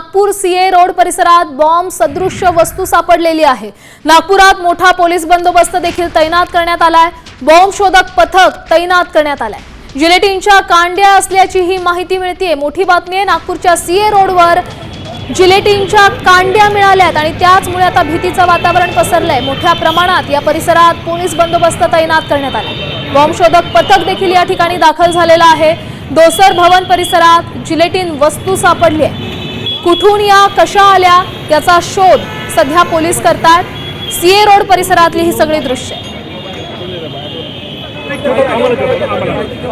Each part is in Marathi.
नागपूर सीए रोड परिसरात बॉम्ब सदृश्य वस्तू सापडलेली आहे। नागपुरात मोठा पोलीस बंदोबस्त देखील तैनात करण्यात आलाय। बॉम्ब शोधक पथक तैनात करण्यात आलाय। जिलेटिनच्या कांड्या असल्याची ही माहिती मिळते। मोठी बातमी आहे, नागपूरच्या सीए रोडवर जिलेटिनच्या कांड्या मिळाल्यात आणि त्याचमुळे आता भीतीचं वातावरण पसरलंय। मोठ्या प्रमाणात या परिसरात पोलीस बंदोबस्त तैनात करण्यात आलाय। बॉम्ब शोधक पथक देखील या ठिकाणी दाखल झालेलं आहे। दोसर भवन परिसरात जिलेटिन वस्तू सापडली आहे। कुठून या कशा आल्या याचा शोध सध्या पोलीस करतात। सीए रोड परिसरातली ही सगळी दृश्य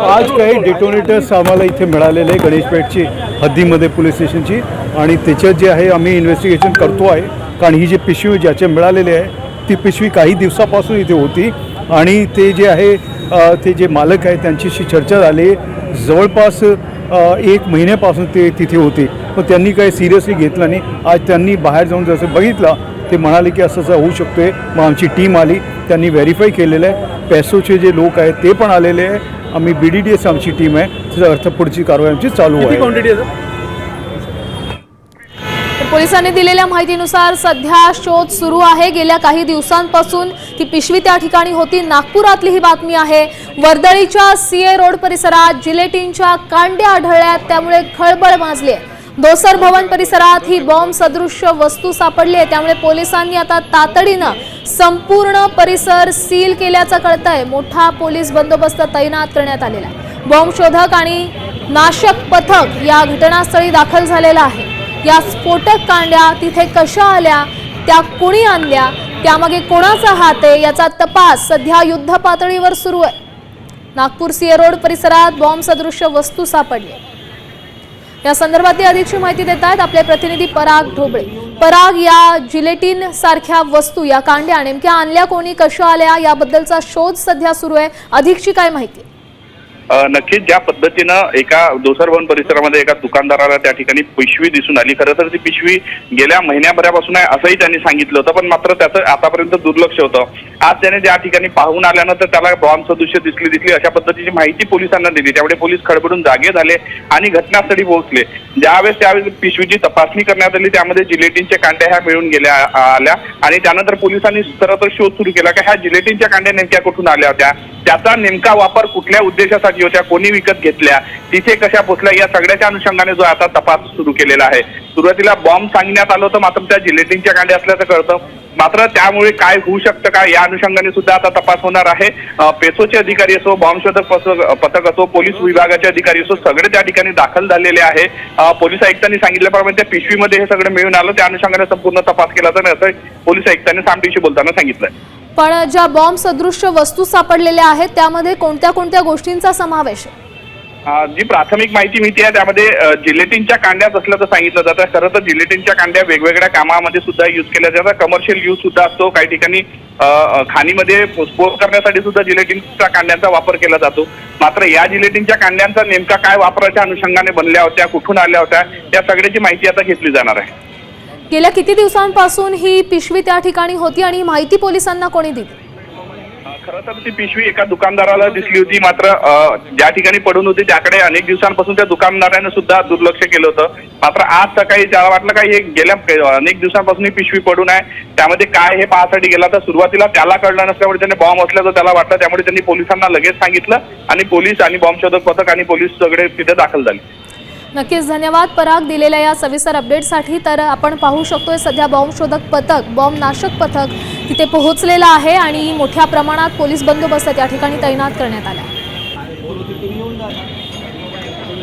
आज काही डेटोनेटर्स आम्हाला इथे मिळालेले आहे गणेशपेठची हद्दीमध्ये पोलीस स्टेशनची, आणि त्याच्यात जे आहे आम्ही इन्व्हेस्टिगेशन करतो आहे। कारण ही जी पिशवी ज्याचे मिळालेली आहे ती पिशवी काही दिवसापासून इथे होती आणि ते जे आहे ते जे मालक आहे त्यांच्याशी चर्चा झाली। जवळपास 1 महिन्यापासून ते तिथे होते, पण त्यांनी काही सिरियसली घेतलं नाही। आज त्यांनी बाहेर जाऊन जसं बघितलं ते म्हणाले की असं होऊ शकतो आहे। मग आमची टीम आली, त्यांनी व्हेरीफाय केलेलं आहे। पेसोचे जे लोक आहेत ते पण आलेले आहे। आम्ही BDDS आमची टीम आहे, त्याचा अर्थ पुढची कारवाई आमची चालू आहे। पोलिसांनी दिलेल्या माहितीनुसार सध्या शोध सुरू आहे। गेल्या काही दिवसांपासून ती पिशवी त्या ठिकाणी होती। नागपुरातली ही बातमी आहे। वर्दळीच्या सीए रोड परिसरात जिलेटिनच्या कांड्या आढळल्यात, त्यामुळे खळबळ माजली आहे। दोसर भवन परिसरात ही बॉम्ब सदृश्य वस्तू सापडली आहे, त्यामुळे पोलिसांनी आता तातडीनं संपूर्ण परिसर सील केल्याचं कळतंय। मोठा पोलीस बंदोबस्त तैनात करण्यात आलेला आहे। बॉम्ब शोधक आणि नाशक पथक या घटनास्थळी दाखल झालेला आहे। या स्फोटक कांड्या तिथे कशा आल्या, त्या कोणी आणल्या, त्यामागे कोणाचा हात आहे याचा तपास सध्या युद्ध पातळीवर सुरू आहे। नागपूर सीए रोड परिसरात बॉम्ब सदृश्य वस्तू सापडली। या संदर्भातली अधिकची माहिती देत आहेत आपले प्रतिनिधी पराग ढोबळे। पराग, या जिलेटिन सारख्या वस्तू, या कांड्या नेमक्या आणल्या कोणी, कशा आल्या, याबद्दलचा शोध सध्या सुरू आहे। अधिकची काय माहिती? नक्कीच ज्या पद्धतीनं एका दोसर भवन परिसरामध्ये एका दुकानदाराला त्या ठिकाणी पिशवी दिसून आली, खरं तर ती पिशवी गेल्या महिन्याभरापासून आहे असंही त्यांनी सांगितलं होतं, पण मात्र त्याचं आतापर्यंत दुर्लक्ष होतं। आज त्याने ज्या ठिकाणी पाहून आल्यानंतर त्याला बॉम्ब सदृश्य दिसली अशा पद्धतीची माहिती पोलिसांना दिली। त्यामुळे पोलीस खडबडून जागे झाले आणि घटनास्थळी पोहोचले। त्यावेळेस पिशवीची तपासणी करण्यात आली, त्यामध्ये जिलेटिनच्या कांड्या ह्या मिळून आल्या आणि त्यानंतर पोलिसांनी सरळ शोध सुरू केला की ह्या जिलेटिनच्या कांड्या नेमक्या कुठून आल्या होत्या, त्याचा नेमका वापर कुठल्या उद्देशासाठी होत्या, कोणी विकत घेतल्या, तिथे कशा पोहोचल्या, या सगळ्याच्या अनुषंगाने जो आता तपास सुरू केलेला आहे। सुरुवातीला बॉम्ब सांगण्यात आलं होतं, मात्र त्या जिलेटिनच्या कांड्या असल्याचं कळतं। मात्र त्यामुळे काय होऊ शकतं का या अनुषंगाने सुद्धा आता तपास होणार आहे। पेसोचे अधिकारी असो, बॉम्ब शोधक पथक असो, पोलीस विभागाचे अधिकारी असो, सगळे त्या ठिकाणी दाखल झालेले आहे। पोलीस आयुक्तांनी सांगितल्याप्रमाणे त्या पिशवीमध्ये हे सगळं मिळून आलं, त्या अनुषंगाने संपूर्ण तपास केला जाणार असं पोलीस आयुक्तांनी सामटीशी बोलताना सांगितलंय। पण ज्या बॉम्ब सदृश्य वस्तू सापडलेल्या आहेत त्यामध्ये कोणत्या कोणत्या गोष्टींचा समावेश आहे? जी प्राथमिक माहिती मिळते आहे त्यामध्ये जिलेटिनच्या कांड्याच असल्याचं सांगितलं जातं। खरं तर जिलेटिनच्या कांड्या वेगवेगळ्या कामामध्ये सुद्धा यूज केल्या जातात, कमर्शियल यूज सुद्धा असतो। काही ठिकाणी खाणीमध्ये स्फोट करण्यासाठी सुद्धा जिलेटिनच्या कांड्यांचा वापर केला जातो। मात्र या जिलेटिनच्या कांड्यांचा नेमका काय वापराच्या अनुषंगाने बनल्या होत्या, कुठून आल्या होत्या, या सगळ्याची माहिती आता घेतली जाणार आहे। गेल्या किती दिवसांपासून ही पिशवी त्या ठिकाणी होती आणि माहिती पोलिसांना कोणी दिली? खरं तर ती पिशवी एका दुकानदाराला दिसली होती, मात्र ज्या ठिकाणी पडून होती त्याकडे अनेक दिवसांपासून त्या दुकानदाराने सुद्धा दुर्लक्ष केलं होतं। मात्र आज सकाळी त्याला वाटलं का हे गेल्या अनेक दिवसांपासून ही पिशवी पडून आहे, त्यामध्ये काय हे पाहण्यासाठी गेला तर सुरुवातीला त्याला कळलं नसल्यामुळे त्याने बॉम्ब असल्याचं त्याला वाटलं, त्यामुळे त्यांनी पोलिसांना लगेच सांगितलं आणि पोलीस आणि बॉम्ब शोधक पथक आणि पोलीस सगळे तिथे दाखल झाले। नक्कीच धन्यवाद पराग दिलेल्या या सविस्तर अपडेटसाठी। तर आपण पाहू शकतोय सध्या बॉम्ब शोधक पथक, बॉम्ब नाशक पथक तिथे पोहोचलेलं आहे आणि मोठ्या प्रमाणात पोलीस बंदोबस्त त्या ठिकाणी तैनात करण्यात आला आहे।